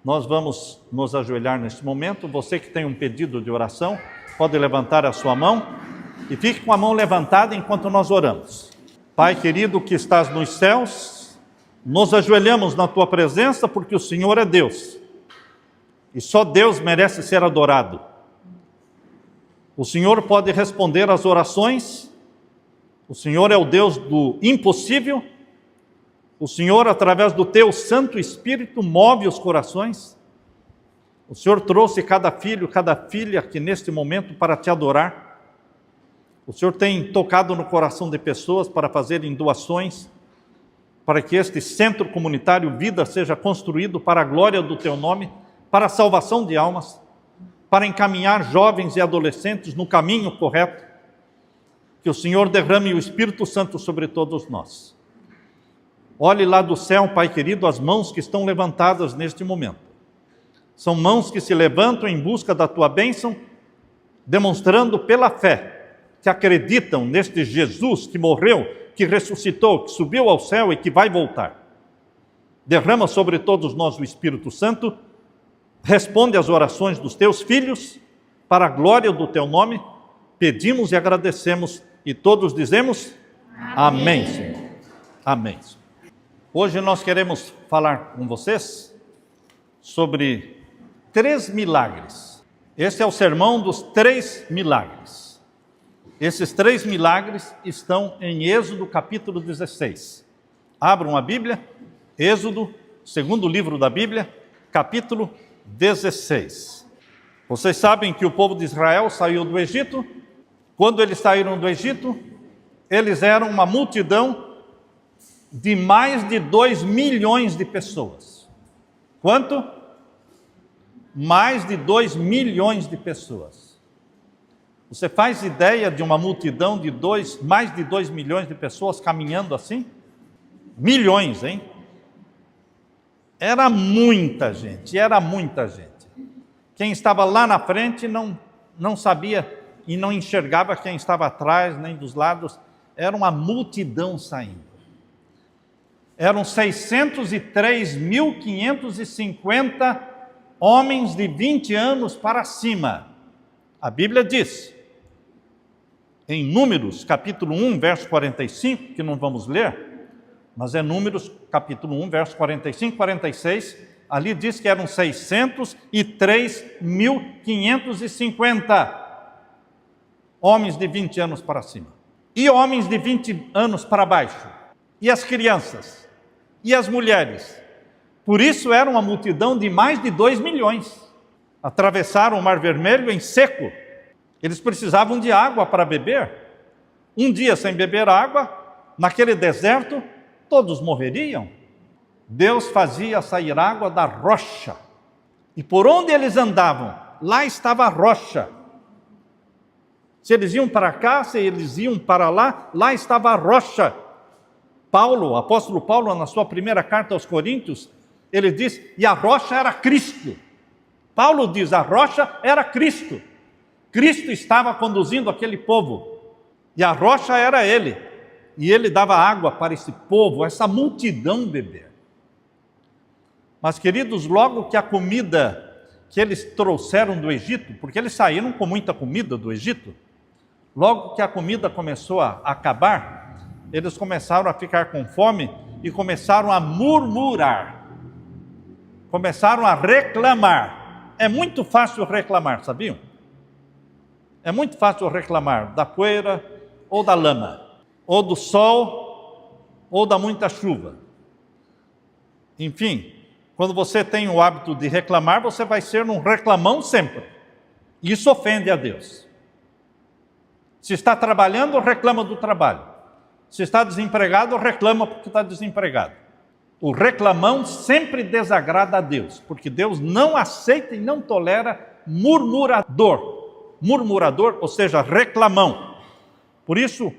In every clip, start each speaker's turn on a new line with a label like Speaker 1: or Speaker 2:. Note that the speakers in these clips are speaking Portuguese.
Speaker 1: Nós vamos nos ajoelhar neste momento. Você que tem um pedido de oração, pode levantar a sua mão e fique com a mão levantada enquanto nós oramos. Pai querido que estás nos céus, nos ajoelhamos na tua presença porque o Senhor é Deus. E só Deus merece ser adorado. O Senhor pode responder às orações. O Senhor é o Deus do impossível. O Senhor, através do teu Santo Espírito, move os corações. O Senhor trouxe cada filho, cada filha aqui neste momento para te adorar. O Senhor tem tocado no coração de pessoas para fazerem doações, para que este centro comunitário Vida seja construído para a glória do teu nome, para a salvação de almas, para encaminhar jovens e adolescentes no caminho correto. Que o Senhor derrame o Espírito Santo sobre todos nós. Olhe lá do céu, Pai querido, as mãos que estão levantadas neste momento. São mãos que se levantam em busca da tua bênção, demonstrando pela fé que acreditam neste Jesus que morreu, que ressuscitou, que subiu ao céu e que vai voltar. Derrama sobre todos nós o Espírito Santo, responde às orações dos teus filhos, para a glória do teu nome, pedimos e agradecemos, e todos dizemos, amém, Senhor. Amém, Senhor. Hoje nós queremos falar com vocês sobre 3 milagres. Este é o sermão dos 3 milagres. Esses 3 milagres estão em Êxodo capítulo 16. Abram a Bíblia, Êxodo, segundo livro da Bíblia, capítulo 16. Vocês sabem que o povo de Israel saiu do Egito. Quando eles saíram do Egito, eles eram uma multidão de mais de 2 milhões de pessoas. Quanto? Mais de 2 milhões de pessoas. Você faz ideia de uma multidão de mais de 2 milhões de pessoas caminhando assim? Milhões, hein? Era muita gente, era muita gente. Quem estava lá na frente não sabia e não enxergava quem estava atrás, nem dos lados. Era uma multidão saindo. Eram 603.550 homens de 20 anos para cima. A Bíblia diz, em Números, capítulo 1, verso 45, que não vamos ler, mas é Números, capítulo 1, verso 45, 46, ali diz que eram 603.550 homens de 20 anos para cima. E homens de 20 anos para baixo. E as crianças. E as mulheres. Por isso era uma multidão de mais de 2 milhões. Atravessaram o Mar Vermelho em seco. Eles precisavam de água para beber. Um dia sem beber água, naquele deserto, todos morreriam. Deus fazia sair água da rocha. E por onde eles andavam, lá estava a rocha. Se eles iam para cá, se eles iam para lá, lá estava a rocha. Paulo, o apóstolo Paulo, na sua primeira carta aos Coríntios, ele diz, e a rocha era Cristo. Paulo diz, a rocha era Cristo. Cristo estava conduzindo aquele povo, e a rocha era ele. E ele dava água para esse povo, essa multidão beber. Mas, queridos, logo que a comida que eles trouxeram do Egito, porque eles saíram com muita comida do Egito, logo que a comida começou a acabar, eles começaram a ficar com fome e começaram a murmurar. Começaram a reclamar. É muito fácil reclamar, sabiam? É muito fácil reclamar da poeira ou da lama, ou do sol ou da muita chuva. Enfim, quando você tem o hábito de reclamar, você vai ser um reclamão sempre. Isso ofende a Deus. Se está trabalhando, reclama do trabalho. Se está desempregado, reclama porque está desempregado. O reclamão sempre desagrada a Deus, porque Deus não aceita e não tolera murmurador. Murmurador, ou seja, reclamão. Por isso,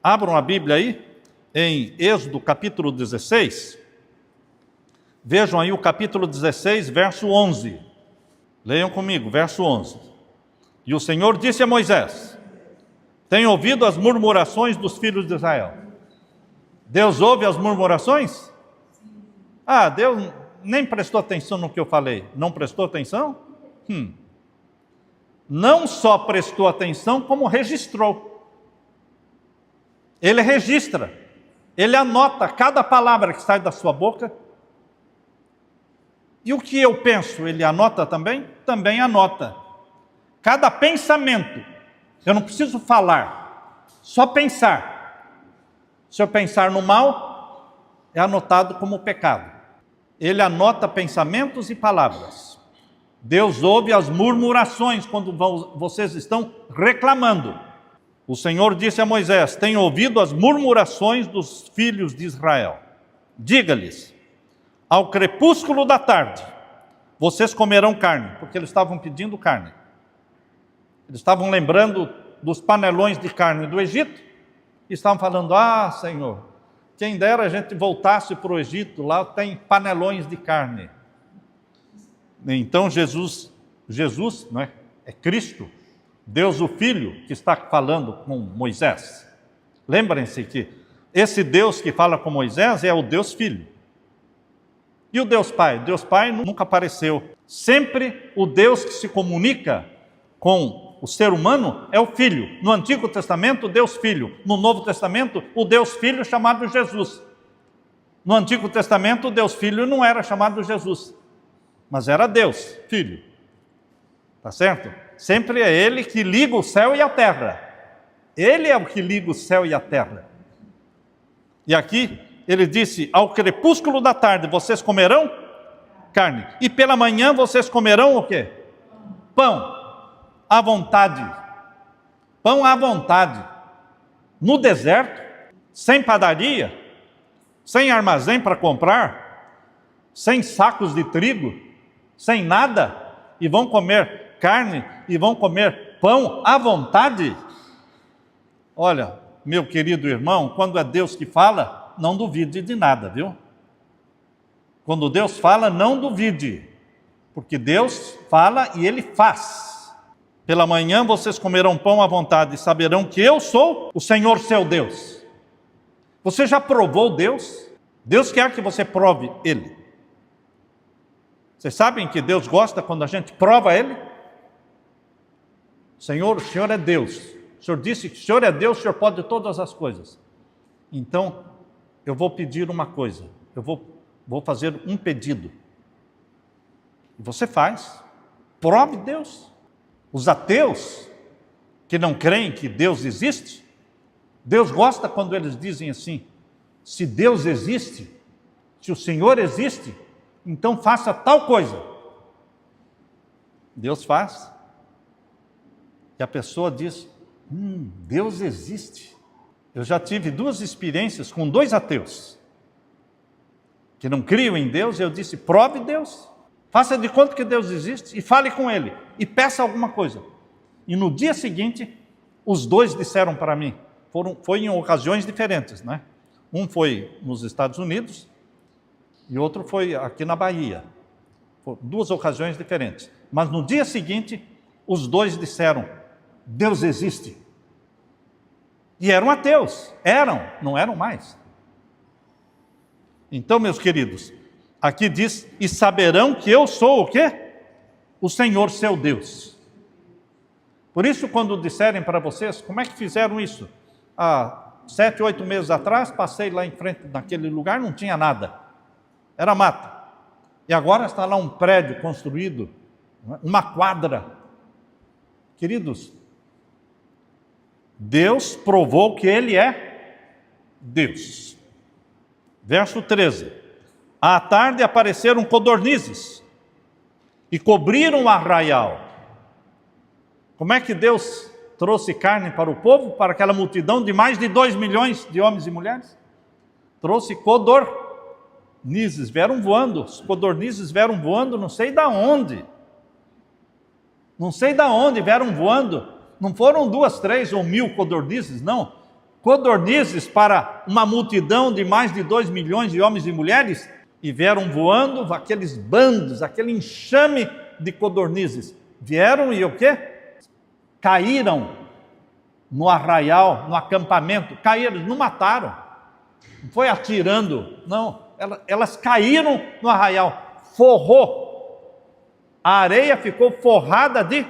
Speaker 1: abram a Bíblia aí, em Êxodo capítulo 16. Vejam aí o capítulo 16, verso 11. Leiam comigo, verso 11. E o Senhor disse a Moisés, tem ouvido as murmurações dos filhos de Israel. Deus ouve as murmurações? Deus nem prestou atenção no que eu falei. Não prestou atenção? Não só prestou atenção, como registrou. Ele registra. Ele anota cada palavra que sai da sua boca. E o que eu penso, ele anota também? Também anota. Cada pensamento. Eu não preciso falar, só pensar. Se eu pensar no mal, é anotado como pecado. Ele anota pensamentos e palavras. Deus ouve as murmurações quando vocês estão reclamando. O Senhor disse a Moisés: tenho ouvido as murmurações dos filhos de Israel. Diga-lhes, ao crepúsculo da tarde, vocês comerão carne, porque eles estavam pedindo carne. Eles estavam lembrando dos panelões de carne do Egito, e estavam falando, Senhor, quem dera a gente voltasse para o Egito, lá tem panelões de carne. Então Jesus, não é? É Cristo, Deus o Filho, que está falando com Moisés. Lembrem-se que esse Deus que fala com Moisés é o Deus Filho. E o Deus Pai? Deus Pai nunca apareceu. Sempre o Deus que se comunica com o ser humano é o Filho. No Antigo Testamento, Deus Filho. No Novo Testamento, o Deus Filho chamado Jesus. No Antigo Testamento, o Deus Filho não era chamado Jesus, mas era Deus Filho. Tá certo? Sempre é Ele que liga o céu e a terra. Ele é o que liga o céu e a terra. E aqui ele disse, ao crepúsculo da tarde vocês comerão carne. E pela manhã vocês comerão o quê? Pão. À vontade. Pão à vontade. No deserto, sem padaria, sem armazém para comprar, sem sacos de trigo, sem nada, e vão comer carne, e vão comer pão à vontade. Olha, meu querido irmão, quando é Deus que fala, não duvide de nada, viu? Quando Deus fala, não duvide, porque Deus fala e Ele faz. Pela manhã vocês comerão pão à vontade e saberão que eu sou o Senhor seu Deus. Você já provou Deus? Deus quer que você prove Ele. Vocês sabem que Deus gosta quando a gente prova Ele? Senhor, o Senhor é Deus. O Senhor disse que o Senhor é Deus, o Senhor pode todas as coisas. Então, eu vou pedir uma coisa. Eu vou fazer um pedido. E você faz. Prove Deus. Os ateus, que não creem que Deus existe, Deus gosta quando eles dizem assim, se Deus existe, se o Senhor existe, então faça tal coisa. Deus faz. E a pessoa diz, Deus existe. Eu já tive 2 experiências com 2 ateus, que não criam em Deus, e eu disse, prove Deus. Faça de conta que Deus existe e fale com Ele. E peça alguma coisa. E no dia seguinte, os 2 disseram para mim, foi em ocasiões diferentes, né? Um foi nos Estados Unidos e outro foi aqui na Bahia. Foram 2 ocasiões diferentes. Mas no dia seguinte, os 2 disseram, Deus existe. E eram ateus. Não eram mais. Então, meus queridos, aqui diz, e saberão que eu sou o quê? O Senhor seu Deus. Por isso, quando disserem para vocês, como é que fizeram isso? Há 7, 8 meses atrás, passei lá em frente naquele lugar, não tinha nada. Era mata. E agora está lá um prédio construído, uma quadra. Queridos, Deus provou que Ele é Deus. Verso 13. À tarde apareceram codornizes e cobriram o arraial. Como é que Deus trouxe carne para o povo, para aquela multidão de mais de 2 milhões de homens e mulheres? Trouxe codornizes, vieram voando, os codornizes vieram voando, não sei da onde. Não sei da onde vieram voando, não foram 2, 3 ou 1.000 codornizes, não. Codornizes para uma multidão de mais de 2 milhões de homens e mulheres, e vieram voando aqueles bandos, aquele enxame de codornizes. Vieram e o quê? Caíram no arraial, no acampamento. Caíram, não mataram. Não foi atirando, não. Elas caíram no arraial. forrou. A areia ficou forrada de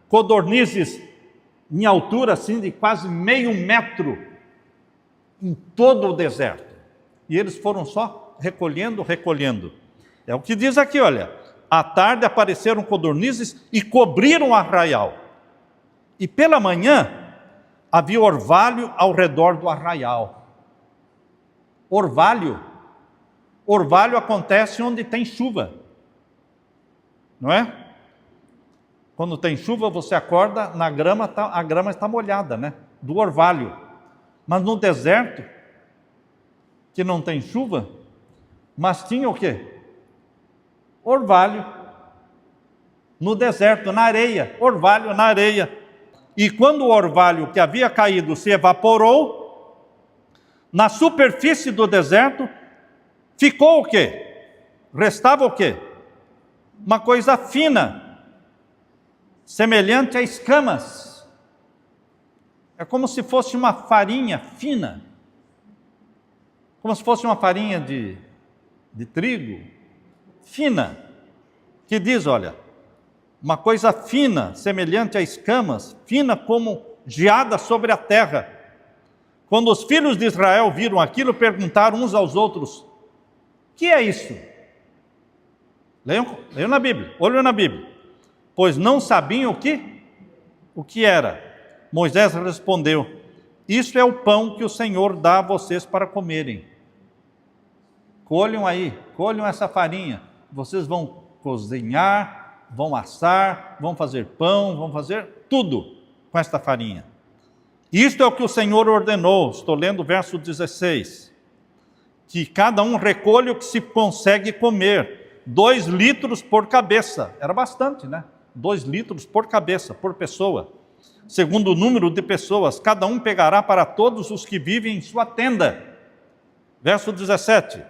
Speaker 1: codornizes em altura assim de quase meio metro em todo o deserto. E eles foram só recolhendo. É o que diz aqui, olha. À tarde apareceram codornizes e cobriram o arraial. E pela manhã havia orvalho ao redor do arraial. Orvalho acontece onde tem chuva, não é? Quando tem chuva, você acorda, a grama está molhada, né? Do orvalho. Mas no deserto, que não tem chuva, mas tinha o quê? Orvalho. No deserto, na areia, orvalho na areia. E quando o orvalho que havia caído se evaporou, na superfície do deserto, ficou o quê? Restava o quê? Uma coisa fina, semelhante a escamas. É como se fosse uma farinha fina, como se fosse uma farinha de trigo, fina, que diz, olha, uma coisa fina, semelhante a escamas, fina como geada sobre a terra. Quando os filhos de Israel viram aquilo, perguntaram uns aos outros: o que é isso? Leiam na Bíblia, olhem na Bíblia. Pois não sabiam o que era. Moisés respondeu: isso é o pão que o Senhor dá a vocês para comerem. Colham essa farinha. Vocês vão cozinhar, vão assar, vão fazer pão, vão fazer tudo com esta farinha. Isto é o que o Senhor ordenou. Estou lendo o verso 16. Que cada um recolha o que se consegue comer. 2 litros por cabeça. Era bastante, né? 2 litros por cabeça, por pessoa. Segundo o número de pessoas, cada um pegará para todos os que vivem em sua tenda. Verso 17.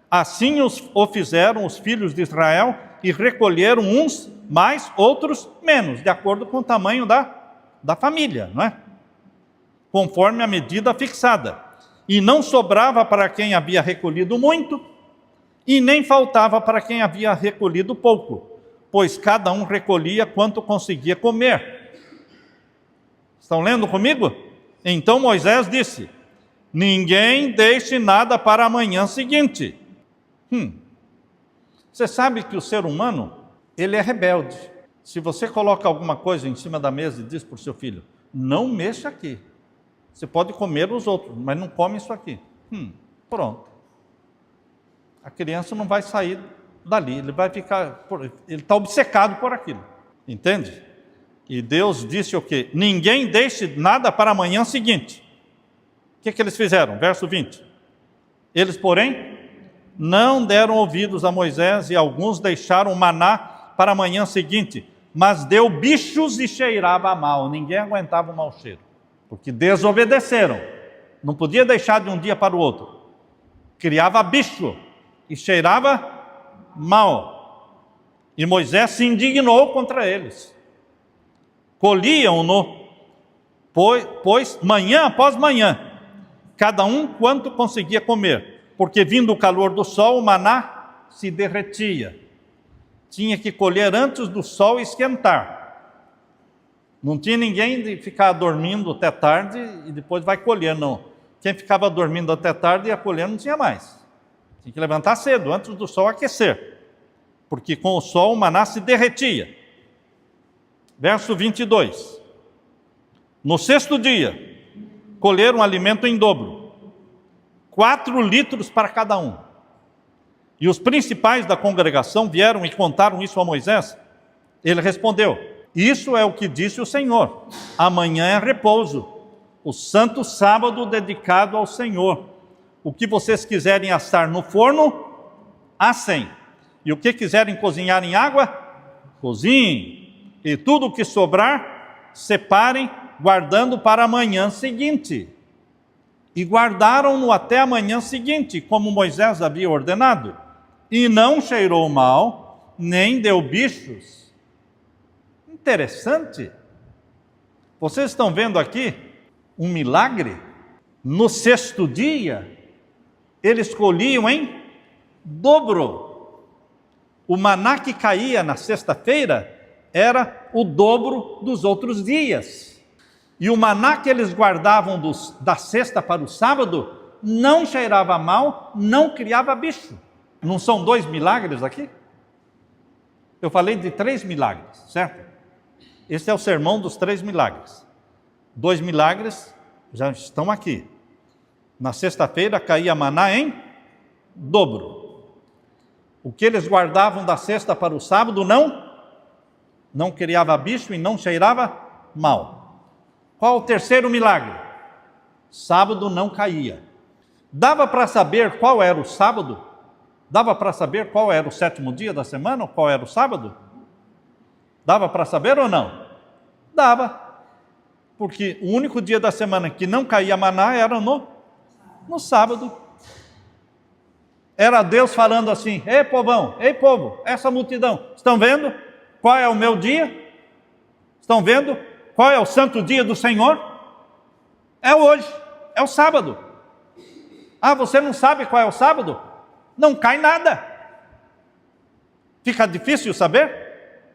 Speaker 1: Assim o fizeram os filhos de Israel e recolheram uns mais, outros menos, de acordo com o tamanho da família, não é? Conforme a medida fixada. E não sobrava para quem havia recolhido muito, e nem faltava para quem havia recolhido pouco, pois cada um recolhia quanto conseguia comer. Estão lendo comigo? Então Moisés disse: ninguém deixe nada para a manhã seguinte. Você sabe que o ser humano, ele é rebelde. Se você coloca alguma coisa em cima da mesa e diz para o seu filho: não mexa aqui, você pode comer os outros, mas não come isso aqui. Pronto. A criança não vai sair dali, ele vai ficar, ele está obcecado por aquilo, entende? E Deus disse o quê? Ninguém deixe nada para a manhã seguinte. O que eles fizeram? Verso 20. Eles, porém, não deram ouvidos a Moisés, e alguns deixaram o maná para a manhã seguinte, mas deu bichos e cheirava mal. Ninguém aguentava o mau cheiro, porque desobedeceram. Não podia deixar de um dia para o outro. Criava bicho e cheirava mal. E Moisés se indignou contra eles. Colhiam-no, pois manhã após manhã, cada um quanto conseguia comer, porque vindo o calor do sol, o maná se derretia. Tinha que colher antes do sol esquentar. Não tinha ninguém de ficar dormindo até tarde e depois vai colher, não. Quem ficava dormindo até tarde e ia colher não tinha mais. Tinha que levantar cedo, antes do sol aquecer, porque com o sol o maná se derretia. Verso 22. No 6º dia, colheram alimento em dobro, 4 litros para cada um. E os principais da congregação vieram e contaram isso a Moisés. Ele respondeu: isso é o que disse o Senhor, amanhã é repouso, o santo sábado dedicado ao Senhor. O que vocês quiserem assar no forno, assem. E o que quiserem cozinhar em água, cozinhem. E tudo o que sobrar, separem, guardando para a manhã seguinte. E guardaram-no até a manhã seguinte, como Moisés havia ordenado. E não cheirou mal, nem deu bichos. Interessante. Vocês estão vendo aqui um milagre? No 6º dia, eles colhiam em dobro. O maná que caía na sexta-feira era o dobro dos outros dias. E o maná que eles guardavam da sexta para o sábado não cheirava mal, não criava bicho. Não são 2 milagres aqui? Eu falei de 3 milagres, certo? Esse é o sermão dos 3 milagres. 2 milagres já estão aqui. Na sexta-feira caía maná em dobro. O que eles guardavam da sexta para o sábado não criava bicho e não cheirava mal. Qual o terceiro milagre? Sábado não caía. Dava para saber qual era o sábado? Dava para saber qual era o 7º dia da semana, ou qual era o sábado? Dava para saber ou não? Dava. Porque o único dia da semana que não caía maná era no sábado. Era Deus falando assim: ei povão, ei povo, essa multidão, estão vendo qual é o meu dia? Estão vendo qual é o santo dia do Senhor? É hoje, é o sábado. Ah, você não sabe qual é o sábado? Não cai nada. Fica difícil saber?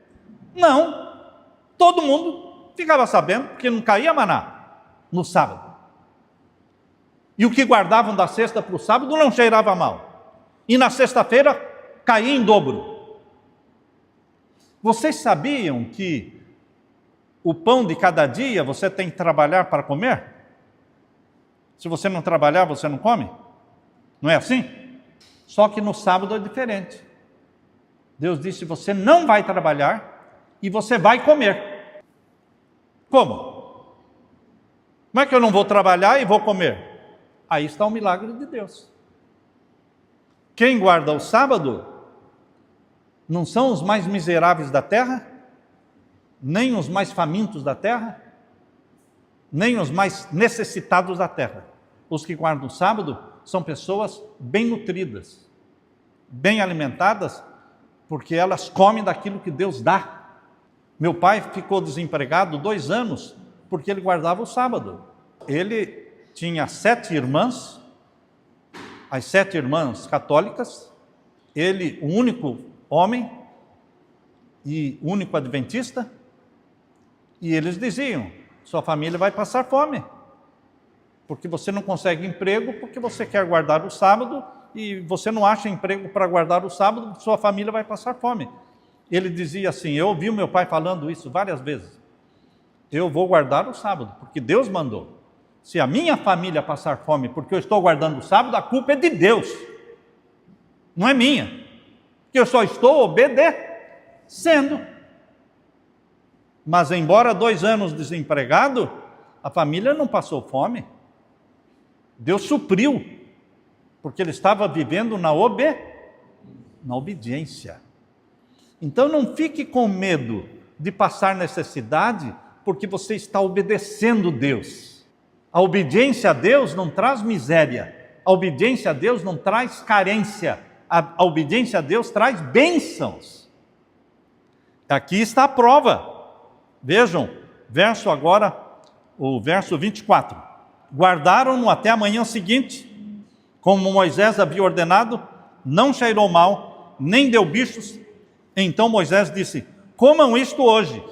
Speaker 1: Não. Todo mundo ficava sabendo, porque não caía maná no sábado. E o que guardavam da sexta para o sábado não cheirava mal. E na sexta-feira caía em dobro. Vocês sabiam que o pão de cada dia você tem que trabalhar para comer? Se você não trabalhar, você não come? Não é assim? Só que no sábado é diferente. Deus disse: você não vai trabalhar e você vai comer. Como? Como é que eu não vou trabalhar e vou comer? Aí está o milagre de Deus. Quem guarda o sábado não são os mais miseráveis da terra, nem os mais famintos da terra, nem os mais necessitados da terra. Os que guardam o sábado são pessoas bem nutridas, bem alimentadas, porque elas comem daquilo que Deus dá. Meu pai ficou desempregado 2 anos porque ele guardava o sábado. Ele tinha 7 irmãs, as 7 irmãs católicas, ele o único homem e único adventista, e eles diziam: sua família vai passar fome, porque você não consegue emprego, porque você quer guardar o sábado, e você não acha emprego para guardar o sábado, sua família vai passar fome. Ele dizia assim, eu ouvi o meu pai falando isso várias vezes: eu vou guardar o sábado, porque Deus mandou. Se a minha família passar fome porque eu estou guardando o sábado, a culpa é de Deus, não é minha, porque eu só estou obedecendo. Mas embora 2 anos desempregado, a família não passou fome. Deus supriu, porque ele estava vivendo na obediência. Então não fique com medo de passar necessidade, porque você está obedecendo Deus. A obediência a Deus não traz miséria, a obediência a Deus não traz carência, a obediência a Deus traz bênçãos. Aqui está a prova. Vejam, o verso 24. Guardaram-no até a manhã seguinte, como Moisés havia ordenado, não cheirou mal, nem deu bichos. Então Moisés disse: comam isto hoje,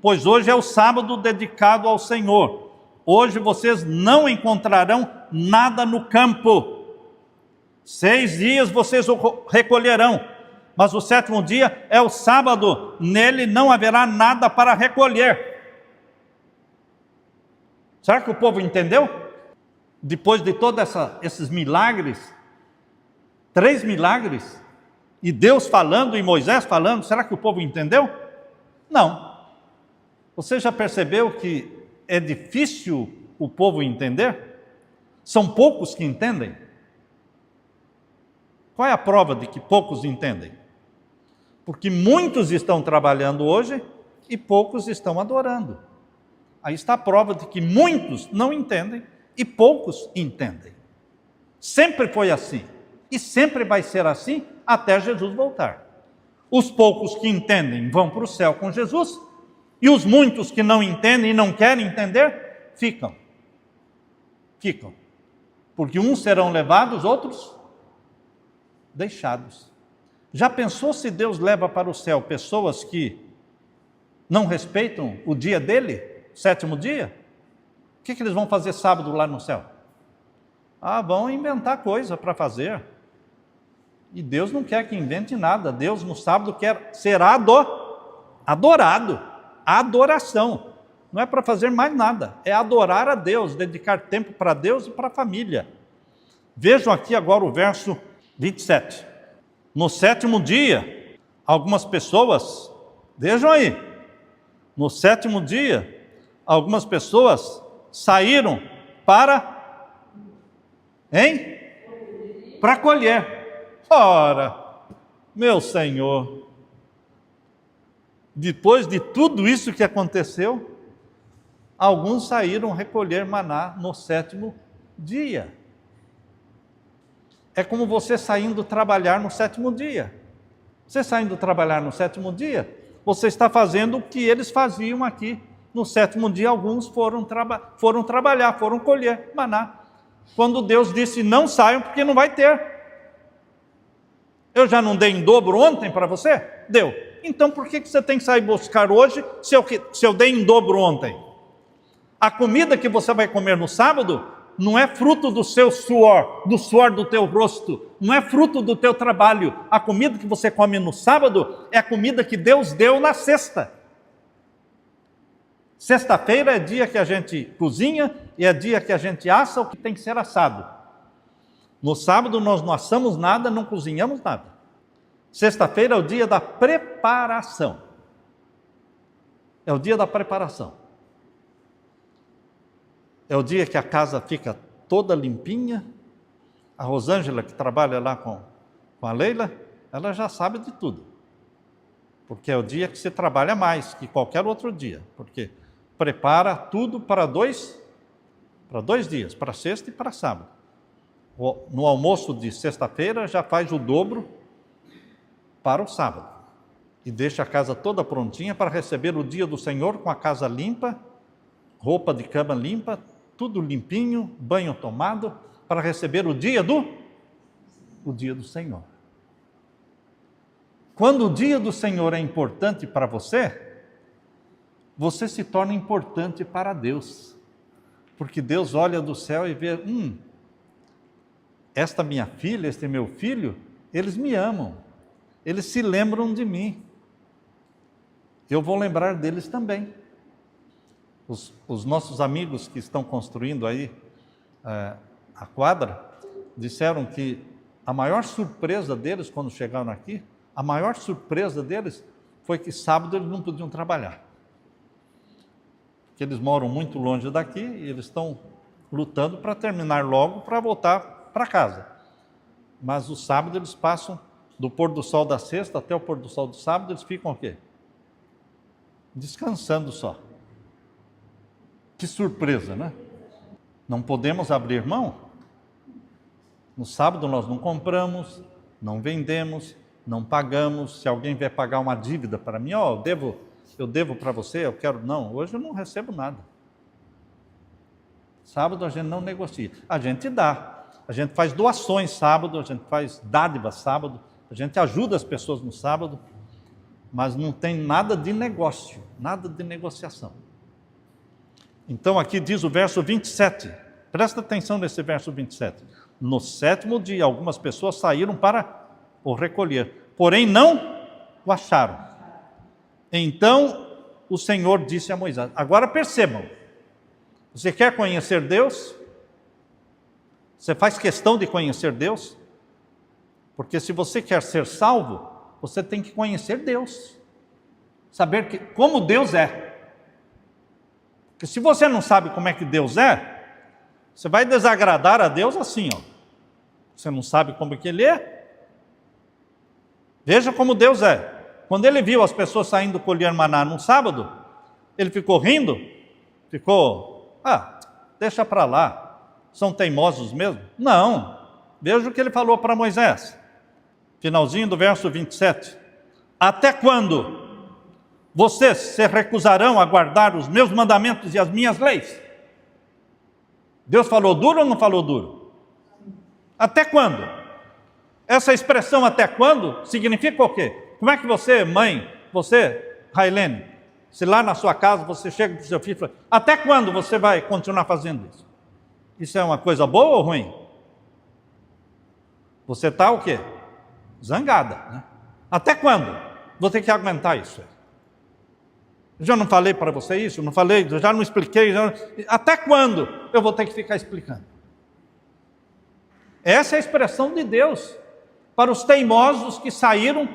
Speaker 1: pois hoje é o sábado dedicado ao Senhor. Hoje vocês não encontrarão nada no campo. 6 dias vocês o recolherão, mas o 7º dia é o sábado, nele não haverá nada para recolher. Será que o povo entendeu? Depois de todos esses milagres, 3 milagres, e Deus falando e Moisés falando, será que o povo entendeu? Não. Você já percebeu que é difícil o povo entender? São poucos que entendem. Qual é a prova de que poucos entendem? Porque muitos estão trabalhando hoje e poucos estão adorando. Aí está a prova de que muitos não entendem e poucos entendem. Sempre foi assim e sempre vai ser assim até Jesus voltar. Os poucos que entendem vão para o céu com Jesus, e os muitos que não entendem e não querem entender, ficam. Porque uns serão levados, outros deixados. Já pensou se Deus leva para o céu pessoas que não respeitam o dia dele, sétimo dia? O que eles vão fazer sábado lá no céu? Vão inventar coisa para fazer. E Deus não quer que invente nada. Deus no sábado quer ser adorado. Adoração. Não é para fazer mais nada. É adorar a Deus, dedicar tempo para Deus e para a família. Vejam aqui agora o verso 27. No sétimo dia, algumas pessoas, vejam aí, no sétimo dia, algumas pessoas saíram para colher. Ora, meu Senhor, depois de tudo isso que aconteceu, alguns saíram recolher maná no sétimo dia. É como você saindo trabalhar no sétimo dia. Você saindo trabalhar no sétimo dia, você está fazendo o que eles faziam aqui. No sétimo dia, alguns foram trabalhar, foram colher maná. Quando Deus disse, não saiam, porque não vai ter. Eu já não dei em dobro ontem para você? Deu. Então, por que você tem que sair buscar hoje, se eu dei em dobro ontem? A comida que você vai comer no sábado não é fruto do seu suor, do suor do teu rosto, não é fruto do teu trabalho. A comida que você come no sábado é a comida que Deus deu na sexta. Sexta-feira é dia que a gente cozinha e é dia que a gente assa o que tem que ser assado. No sábado nós não assamos nada, não cozinhamos nada. Sexta-feira é o dia da preparação. É o dia da preparação. É o dia que a casa fica toda limpinha. A Rosângela, que trabalha lá com a Leila, ela já sabe de tudo. Porque é o dia que se trabalha mais que qualquer outro dia. Porque prepara tudo para dois dias, para sexta e para sábado. No almoço de sexta-feira já faz o dobro para o sábado. E deixa a casa toda prontinha para receber o dia do Senhor com a casa limpa, roupa de cama limpa, tudo limpinho, banho tomado, para receber o dia do Senhor. Quando o dia do Senhor é importante para você, você se torna importante para Deus. Porque Deus olha do céu e vê, esta minha filha, este meu filho, eles me amam, eles se lembram de mim. Eu vou lembrar deles também. Os nossos amigos que estão construindo aí a quadra, disseram que a maior surpresa deles quando chegaram aqui, a maior surpresa deles foi que sábado eles não podiam trabalhar. Porque eles moram muito longe daqui e eles estão lutando para terminar logo para voltar para casa. Mas o sábado eles passam do pôr do sol da sexta até o pôr do sol do sábado, eles ficam o quê? Descansando só. Que surpresa, né? Não podemos abrir mão. No sábado nós não compramos, não vendemos, não pagamos. Se alguém vier pagar uma dívida para mim, eu devo para você, eu quero. Não, hoje eu não recebo nada. Sábado a gente não negocia. A gente dá. A gente faz doações sábado, a gente faz dádivas sábado, a gente ajuda as pessoas no sábado, mas não tem nada de negócio, nada de negociação. Então aqui diz o verso 27, presta atenção nesse verso 27. No sétimo dia, algumas pessoas saíram para o recolher, porém não o acharam. Então o Senhor disse a Moisés, agora percebam, você quer conhecer Deus? Você faz questão de conhecer Deus? Porque se você quer ser salvo, você tem que conhecer Deus. Saber como Deus é. Porque se você não sabe como é que Deus é, você vai desagradar a Deus assim, ó. Você não sabe como que Ele é? Veja como Deus é. Quando Ele viu as pessoas saindo colher maná no sábado, Ele ficou rindo, deixa para lá. São teimosos mesmo? Não. Veja o que ele falou para Moisés. Finalzinho do verso 27. Até quando vocês se recusarão a guardar os meus mandamentos e as minhas leis? Deus falou duro ou não falou duro? Até quando? Essa expressão até quando significa o quê? Como é que você, mãe, você, Railene, se lá na sua casa você chega para o seu filho e fala, até quando você vai continuar fazendo isso? Isso é uma coisa boa ou ruim? Você está o quê? Zangada, né? Até quando? Vou ter que aguentar isso. Eu já não falei para você isso? Não falei, já não expliquei. Até quando eu vou ter que ficar explicando? Essa é a expressão de Deus para os teimosos que saíram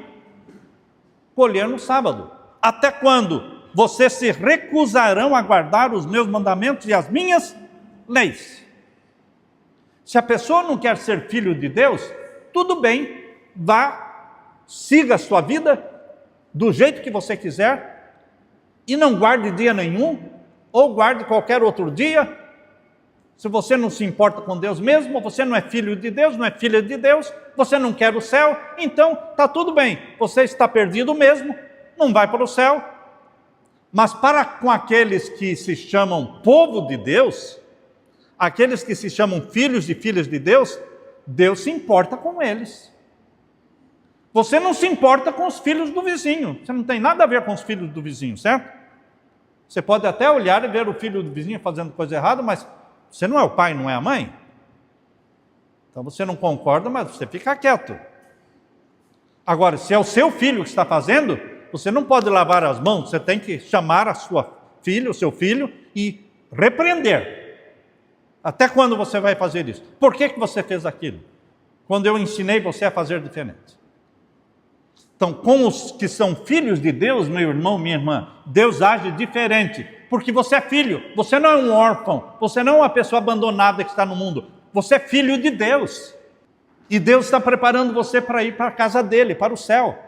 Speaker 1: colher no sábado. Até quando vocês se recusarão a guardar os meus mandamentos e as minhas leis? Se a pessoa não quer ser filho de Deus, tudo bem, vá, siga a sua vida do jeito que você quiser e não guarde dia nenhum, ou guarde qualquer outro dia. Se você não se importa com Deus mesmo, você não é filho de Deus, não é filha de Deus, você não quer o céu, então está tudo bem, você está perdido mesmo, não vai para o céu. Mas para com aqueles que se chamam povo de Deus, aqueles que se chamam filhos e filhas de Deus, Deus se importa com eles. Você não se importa com os filhos do vizinho, você não tem nada a ver com os filhos do vizinho, certo? Você pode até olhar e ver o filho do vizinho fazendo coisa errada, mas você não é o pai, não é a mãe. Então você não concorda, mas você fica quieto. Agora, se é o seu filho que está fazendo, você não pode lavar as mãos, você tem que chamar a sua filha, o seu filho e repreender. Até quando você vai fazer isso? Por que você fez aquilo? Quando eu ensinei você a fazer diferente. Então, com os que são filhos de Deus, meu irmão, minha irmã, Deus age diferente, porque você é filho, você não é um órfão, você não é uma pessoa abandonada que está no mundo, você é filho de Deus. E Deus está preparando você para ir para a casa dele, para o céu.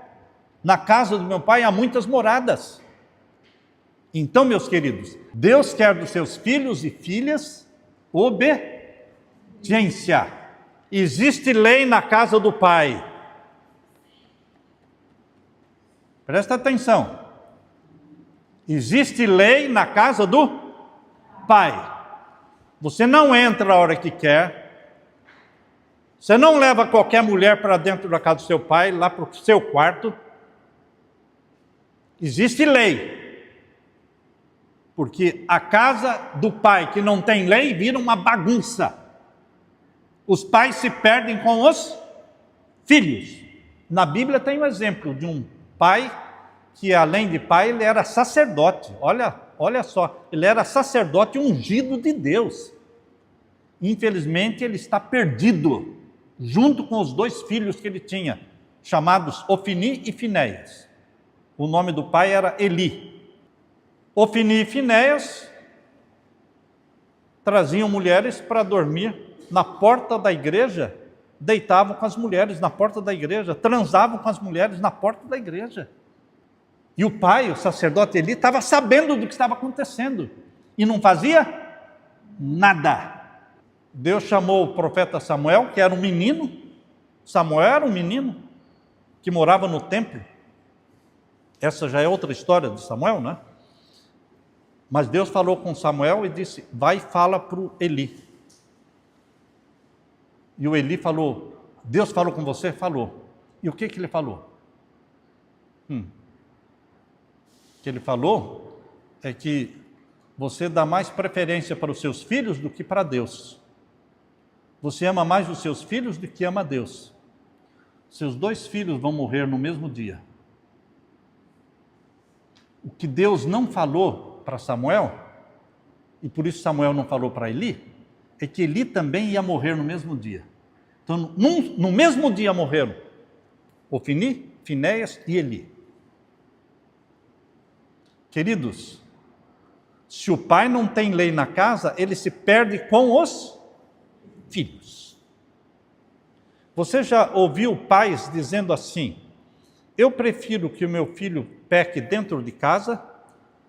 Speaker 1: Na casa do meu pai há muitas moradas. Então, meus queridos, Deus quer dos seus filhos e filhas obediência. Existe lei na casa do pai. Presta atenção. Existe lei na casa do pai. Você não entra a hora que quer. Você não leva qualquer mulher para dentro da casa do seu pai, lá para o seu quarto. Existe lei. Porque a casa do pai que não tem lei vira uma bagunça. Os pais se perdem com os filhos. Na Bíblia tem um exemplo de um pai que, além de pai, ele era sacerdote. Olha só, ele era sacerdote ungido de Deus. Infelizmente, ele está perdido, junto com os dois filhos que ele tinha, chamados Ofni e Finéias. O nome do pai era Eli. Ofni e Finéias traziam mulheres para dormir na porta da igreja, deitavam com as mulheres na porta da igreja, transavam com as mulheres na porta da igreja. E o pai, o sacerdote Eli, estava sabendo do que estava acontecendo e não fazia nada. Deus chamou o profeta Samuel, que era um menino. Samuel era um menino que morava no templo. Essa já é outra história de Samuel, né? Mas Deus falou com Samuel e disse, vai e fala para o Eli. E o Eli falou, Deus falou com você? Falou. E o que ele falou? O que ele falou é que você dá mais preferência para os seus filhos do que para Deus. Você ama mais os seus filhos do que ama a Deus. Seus dois filhos vão morrer no mesmo dia. O que Deus não falou para Samuel, e por isso Samuel não falou para Eli, é que Eli também ia morrer no mesmo dia. Então, no mesmo dia morreram Ofni, Finéias e Eli. Queridos, se o pai não tem lei na casa, ele se perde com os filhos. Você já ouviu pais dizendo assim, eu prefiro que o meu filho peque dentro de casa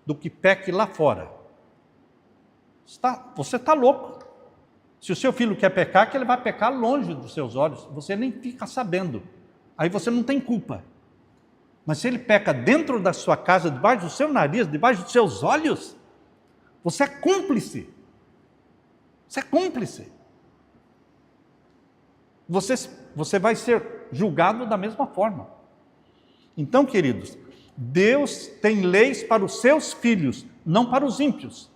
Speaker 1: do que peque lá fora. Você está louco. Se o seu filho quer pecar, que ele vai pecar longe dos seus olhos, você nem fica sabendo. Aí você não tem culpa. Mas se ele peca dentro da sua casa, debaixo do seu nariz, debaixo dos seus olhos, você é cúmplice. Você é cúmplice. Você vai ser julgado da mesma forma. Então, queridos, Deus tem leis para os seus filhos, não para os ímpios.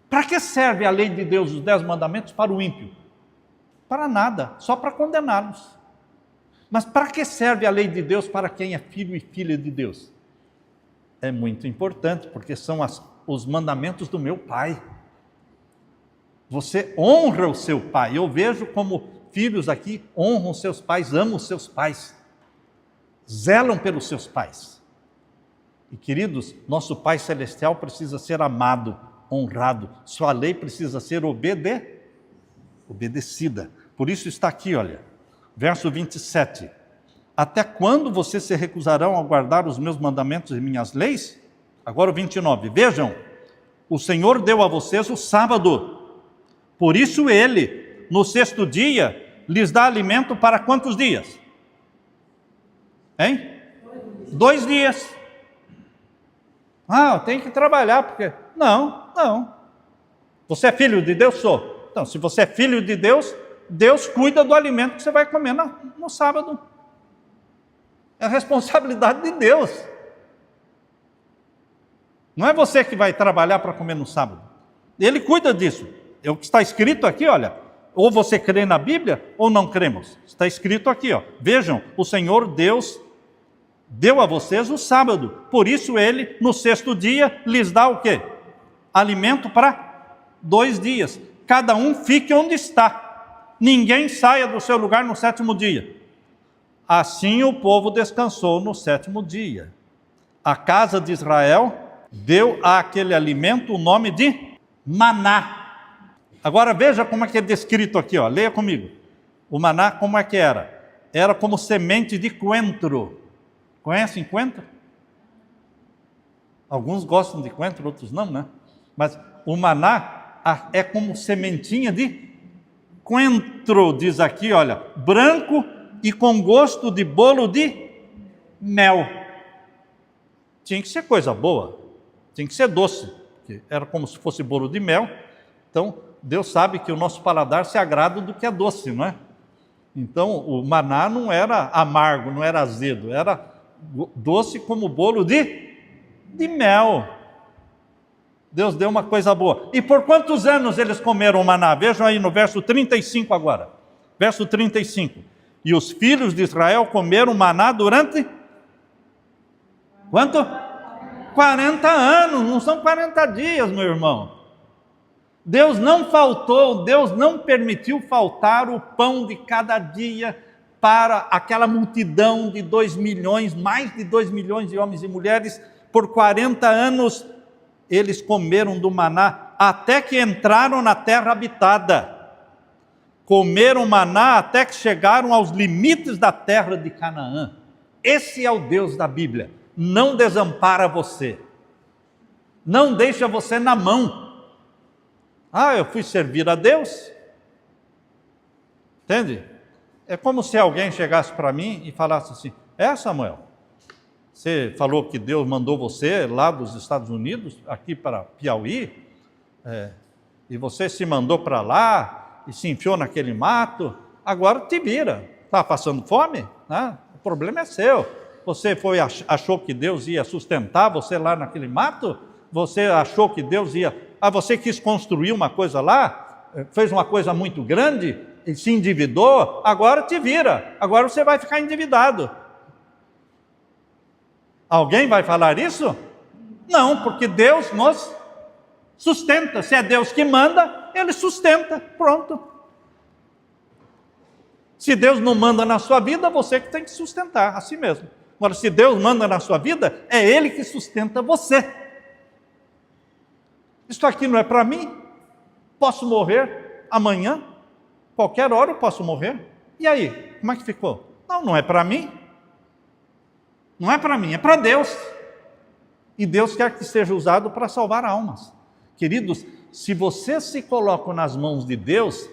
Speaker 1: Para que serve a lei de Deus, os 10 mandamentos, para o ímpio? Para nada, só para condená-los. Mas para que serve a lei de Deus para quem é filho e filha de Deus? É muito importante, porque são os mandamentos do meu Pai. Você honra o seu pai. Eu vejo como filhos aqui honram seus pais, amam os seus pais, zelam pelos seus pais. E queridos, nosso Pai Celestial precisa ser amado, honrado. Sua lei precisa ser obedecida. Por isso está aqui, olha, verso 27. Até quando vocês se recusarão a guardar os meus mandamentos e minhas leis? Agora o 29. Vejam, o Senhor deu a vocês o sábado. Por isso Ele, no 6º dia, lhes dá alimento para quantos dias? Hein? 2 dias. Eu tenho que trabalhar, porque... Não. Você é filho de Deus? Sou. Então, se você é filho de Deus, Deus cuida do alimento que você vai comer no sábado. É a responsabilidade de Deus. Não é você que vai trabalhar para comer no sábado. Ele cuida disso. É o que está escrito aqui, olha. Ou você crê na Bíblia, ou não cremos. Está escrito aqui, ó. Vejam, o Senhor Deus deu a vocês o sábado. Por isso Ele, no 6º dia, lhes dá o quê? Alimento para 2 dias. Cada um fique onde está. Ninguém saia do seu lugar no 7º dia. Assim o povo descansou no 7º dia. A casa de Israel deu àquele alimento o nome de maná. Agora veja como é que é descrito aqui, ó. Leia comigo. O maná como é que era? Era como semente de coentro. Conhecem coentro? Alguns gostam de coentro, outros não, né? Mas o maná é como sementinha de coentro, diz aqui, olha, branco e com gosto de bolo de mel. Tinha que ser coisa boa, tinha que ser doce, porque era como se fosse bolo de mel. Então, Deus sabe que o nosso paladar se agrada do que é doce, não é? Então, o maná não era amargo, não era azedo, era doce como bolo de mel. Deus deu uma coisa boa. E por quantos anos eles comeram o maná? Vejam aí no verso 35 agora. Verso 35. E os filhos de Israel comeram maná durante... Quanto? 40 anos, não são 40 dias, meu irmão. Deus não faltou, Deus não permitiu faltar o pão de cada dia para aquela multidão de 2 milhões, mais de 2 milhões de homens e mulheres. Por 40 anos eles comeram do maná, até que entraram na terra habitada. Comeram maná até que chegaram aos limites da terra de Canaã. Esse é o Deus da Bíblia. Não desampara você. Não deixa você na mão. Eu fui servir a Deus. Entende? É como se alguém chegasse para mim e falasse assim: Samuel, você falou que Deus mandou você lá dos Estados Unidos, aqui para Piauí, e você se mandou para lá e se enfiou naquele mato, agora te vira. Está passando fome? O problema é seu. Você achou que Deus ia sustentar você lá naquele mato? Você achou que Deus ia... você quis construir uma coisa lá, fez uma coisa muito grande, e se endividou, agora te vira, agora você vai ficar endividado. Alguém vai falar isso? Não, porque Deus nos sustenta. Se é Deus que manda, Ele sustenta, pronto. Se Deus não manda na sua vida, você que tem que sustentar a si mesmo. Agora, se Deus manda na sua vida, é Ele que sustenta você. Isso aqui não é para mim? Posso morrer amanhã? Qualquer hora eu posso morrer? E aí, como é que ficou? Não é para mim. Não é para mim, é para Deus. E Deus quer que seja usado para salvar almas. Queridos, se vocês se colocam nas mãos de Deus,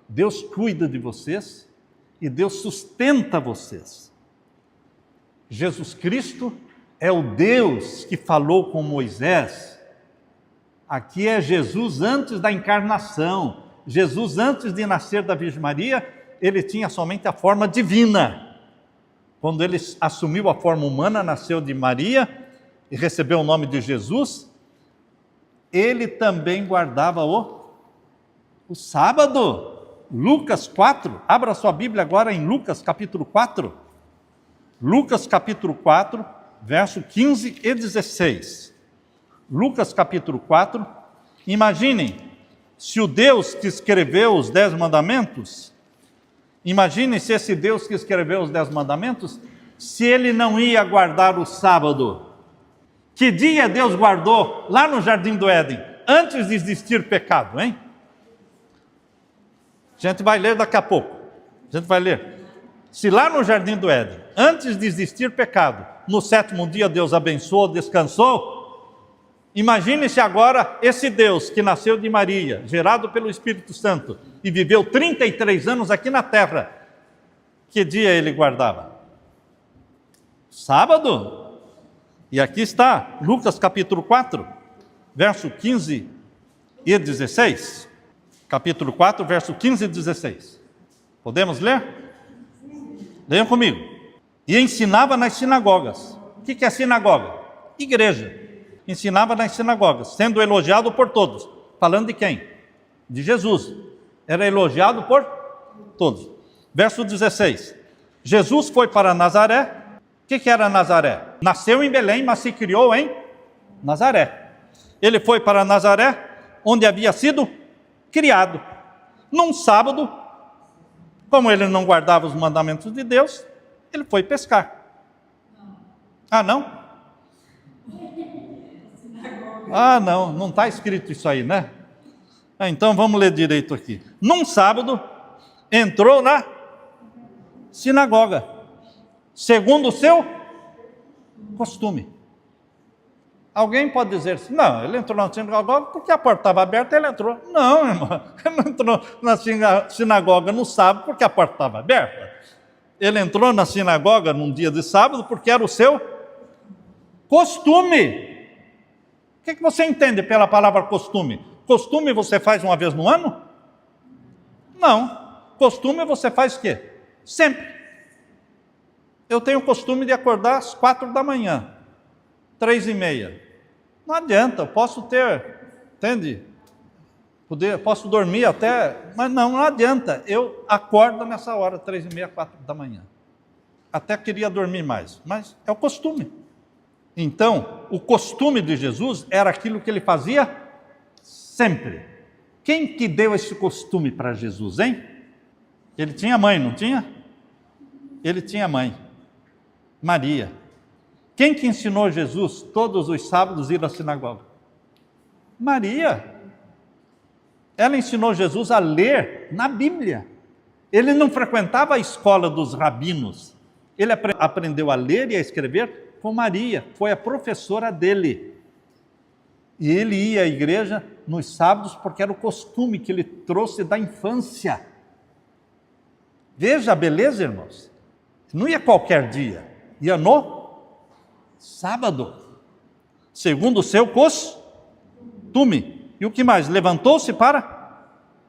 Speaker 1: Deus cuida de vocês e Deus sustenta vocês. Jesus Cristo é o Deus que falou com Moisés. Aqui é Jesus antes da encarnação. Jesus antes de nascer da Virgem Maria, ele tinha somente a forma divina. quando ele assumiu a forma humana, nasceu de Maria e recebeu o nome de Jesus, ele também guardava o sábado. Lucas 4, abra sua Bíblia agora em Lucas capítulo 4. Lucas capítulo 4, verso 15 e 16. Lucas capítulo 4, imaginem, se o Deus que escreveu os 10 mandamentos, imaginem se esse Deus que escreveu os 10 mandamentos, se ele não ia guardar o sábado. Que dia Deus guardou lá no Jardim do Éden, antes de existir pecado, hein? A gente vai ler daqui a pouco. A gente vai ler. Se lá no Jardim do Éden, antes de existir pecado, no 7º dia Deus abençoou, descansou. Imagine se agora esse Deus que nasceu de Maria, gerado pelo Espírito Santo, e viveu 33 anos aqui na terra, que dia ele guardava? Sábado. E aqui está, Lucas capítulo 4, verso 15 e 16. Capítulo 4, verso 15 e 16. Podemos ler? Leiam comigo. E ensinava nas sinagogas. O que é sinagoga? Igreja. Ensinava nas sinagogas, sendo elogiado por todos. Falando de quem? De Jesus. Era elogiado por todos. Verso 16. Jesus foi para Nazaré. O que era Nazaré? Nasceu em Belém, mas se criou em Nazaré. Ele foi para Nazaré, onde havia sido criado. Num sábado, como ele não guardava os mandamentos de Deus, ele foi pescar. Ah, não? Ah, não está escrito isso aí, né? Então vamos ler direito aqui. Num sábado, entrou na sinagoga, segundo o seu costume. Alguém pode dizer assim, não, ele entrou na sinagoga porque a porta estava aberta e ele entrou. Não, irmão, ele não entrou na sinagoga no sábado porque a porta estava aberta. Ele entrou na sinagoga num dia de sábado porque era o seu costume. O que você entende pela palavra costume? Costume você faz uma vez no ano? Não. Costume você faz o quê? Sempre. Eu tenho o costume de acordar às 4 da manhã, 3h30. Não adianta, eu posso ter, entende? Posso dormir até, mas não adianta. Eu acordo nessa hora, 3h30, 4 da manhã. Até queria dormir mais, mas é o costume. Então, o costume de Jesus era aquilo que ele fazia sempre. Quem que deu esse costume para Jesus, hein? Ele tinha mãe, não tinha? Ele tinha mãe, Maria. Quem que ensinou Jesus todos os sábados a ir à sinagoga? Maria. Ela ensinou Jesus a ler na Bíblia. Ele não frequentava a escola dos rabinos. Ele aprendeu a ler e a escrever com Maria. Foi a professora dele. E ele ia à igreja nos sábados porque era o costume que ele trouxe da infância. Veja a beleza, irmãos. Não ia qualquer dia. Ia no sábado, segundo o seu costume. E o que mais? Levantou-se para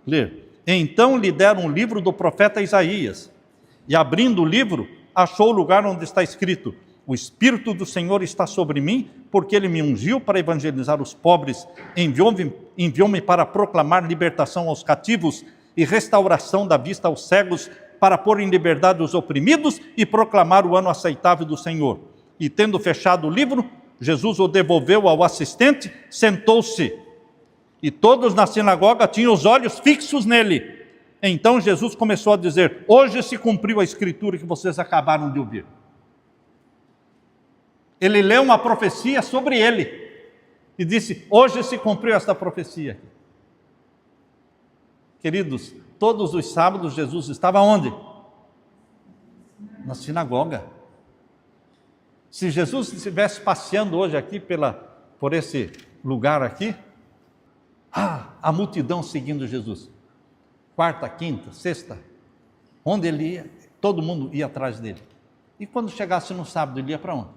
Speaker 1: ler. Então lhe deram um livro do profeta Isaías. E abrindo o livro, achou o lugar onde está escrito: o Espírito do Senhor está sobre mim, porque Ele me ungiu para evangelizar os pobres, enviou-me para proclamar libertação aos cativos e restauração da vista aos cegos, para pôr em liberdade os oprimidos e proclamar o ano aceitável do Senhor. E tendo fechado o livro, Jesus o devolveu ao assistente, sentou-se. E todos na sinagoga tinham os olhos fixos nele. Então Jesus começou a dizer: hoje se cumpriu a escritura que vocês acabaram de ouvir. Ele leu uma profecia sobre ele e disse: hoje se cumpriu esta profecia. Queridos, todos os sábados Jesus estava onde? Na sinagoga. Se Jesus estivesse passeando hoje aqui por esse lugar aqui, a multidão seguindo Jesus. Quarta, quinta, sexta, onde ele ia, todo mundo ia atrás dele. E quando chegasse no sábado, ele ia para onde?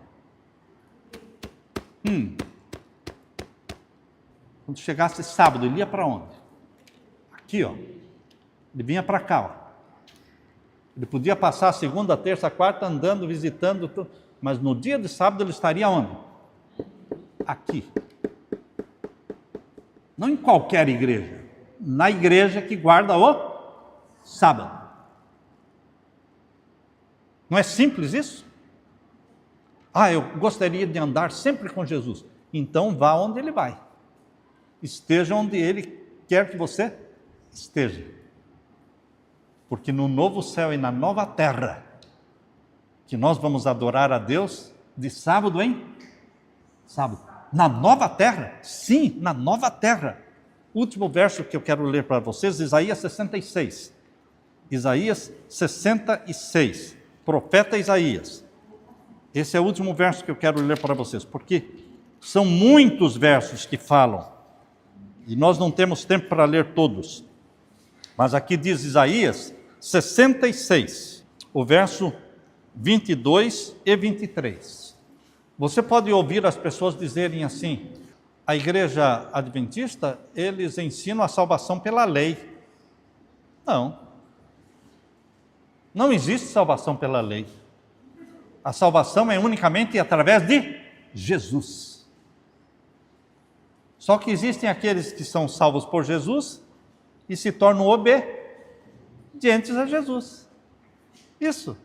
Speaker 1: Quando chegasse sábado, ele ia para onde? Aqui, ó. Ele vinha para cá, ó. Ele podia passar a segunda, terça, quarta andando, visitando, mas no dia de sábado ele estaria onde? Aqui. Não em qualquer igreja, na igreja que guarda o sábado. Não é simples isso? Eu gostaria de andar sempre com Jesus. Então vá onde ele vai. Esteja onde ele quer que você esteja. Porque no novo céu e na nova terra, que nós vamos adorar a Deus de sábado em sábado. Na nova terra? Sim, na nova terra. Último verso que eu quero ler para vocês, Isaías 66. Isaías 66, profeta Isaías. Esse é o último verso que eu quero ler para vocês, porque são muitos versos que falam, e nós não temos tempo para ler todos. Mas aqui diz Isaías 66, o verso 22 e 23. Você pode ouvir as pessoas dizerem assim: a igreja adventista, eles ensinam a salvação pela lei. Não existe salvação pela lei. A salvação é unicamente através de Jesus. Só que existem aqueles que são salvos por Jesus e se tornam obedientes a Jesus. Isso.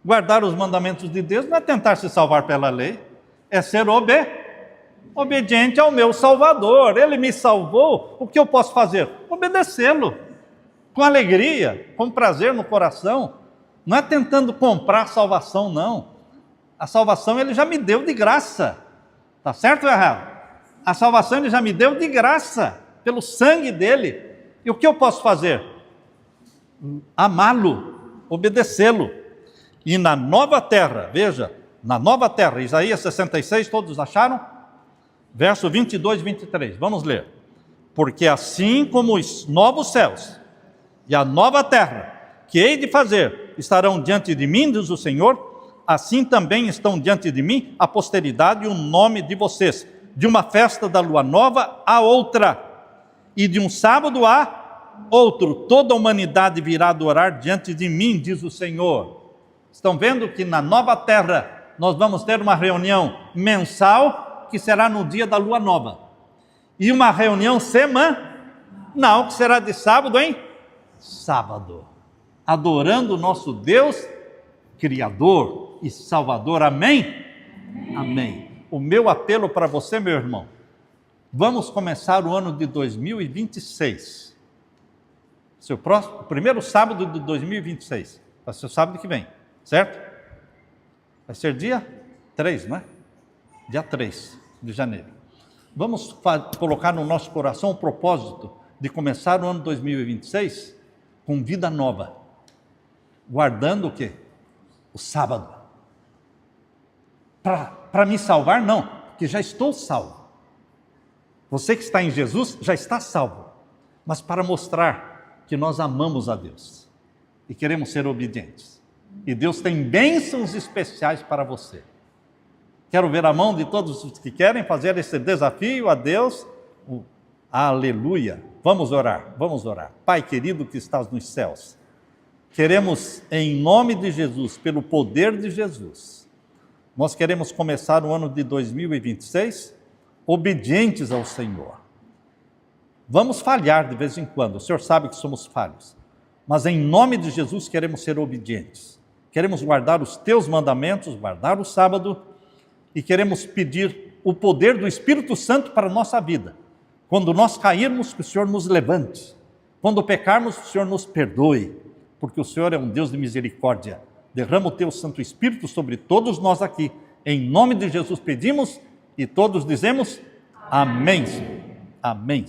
Speaker 1: Guardar os mandamentos de Deus não é tentar se salvar pela lei, é ser obediente ao meu Salvador. Ele me salvou, o que eu posso fazer? Obedecê-lo, com alegria, com prazer no coração. Não é tentando comprar a salvação, não. A salvação ele já me deu de graça. Está certo ou errado? A salvação ele já me deu de graça, pelo sangue dele. E o que eu posso fazer? Amá-lo, obedecê-lo. E na nova terra, veja, na nova terra, Isaías 66, todos acharam? Verso 22 e 23, vamos ler. Porque assim como os novos céus e a nova terra, que hei de fazer, estarão diante de mim, diz o Senhor, assim também estão diante de mim a posteridade e o nome de vocês, de uma festa da lua nova a outra, e de um sábado a outro, toda a humanidade virá adorar diante de mim, diz o Senhor. Estão vendo que na nova terra nós vamos ter uma reunião mensal, que será no dia da lua nova, e uma reunião semanal, que será de sábado em sábado, adorando o nosso Deus, Criador e Salvador. Amém? Amém. O meu apelo para você, meu irmão, vamos começar o ano de 2026. O primeiro sábado de 2026, vai ser o sábado que vem, certo? Vai ser dia 3, não é? Dia 3 de janeiro. Vamos colocar no nosso coração o propósito de começar o ano 2026 com vida nova, guardando o quê? O sábado. Para me salvar, não, porque já estou salvo. Você que está em Jesus já está salvo, mas para mostrar que nós amamos a Deus e queremos ser obedientes. E Deus tem bênçãos especiais para você. Quero ver a mão de todos os que querem fazer esse desafio a Deus. Aleluia. Vamos orar, vamos orar. Pai querido que estás nos céus, queremos em nome de Jesus, pelo poder de Jesus, nós queremos começar o ano de 2026 obedientes ao Senhor. Vamos falhar de vez em quando, o Senhor sabe que somos falhos, mas em nome de Jesus queremos ser obedientes. Queremos guardar os teus mandamentos, guardar o sábado, e queremos pedir o poder do Espírito Santo para a nossa vida. Quando nós cairmos, que o Senhor nos levante. Quando pecarmos, que o Senhor nos perdoe, porque o Senhor é um Deus de misericórdia. Derrama o teu Santo Espírito sobre todos nós aqui. Em nome de Jesus pedimos e todos dizemos amém. Amém.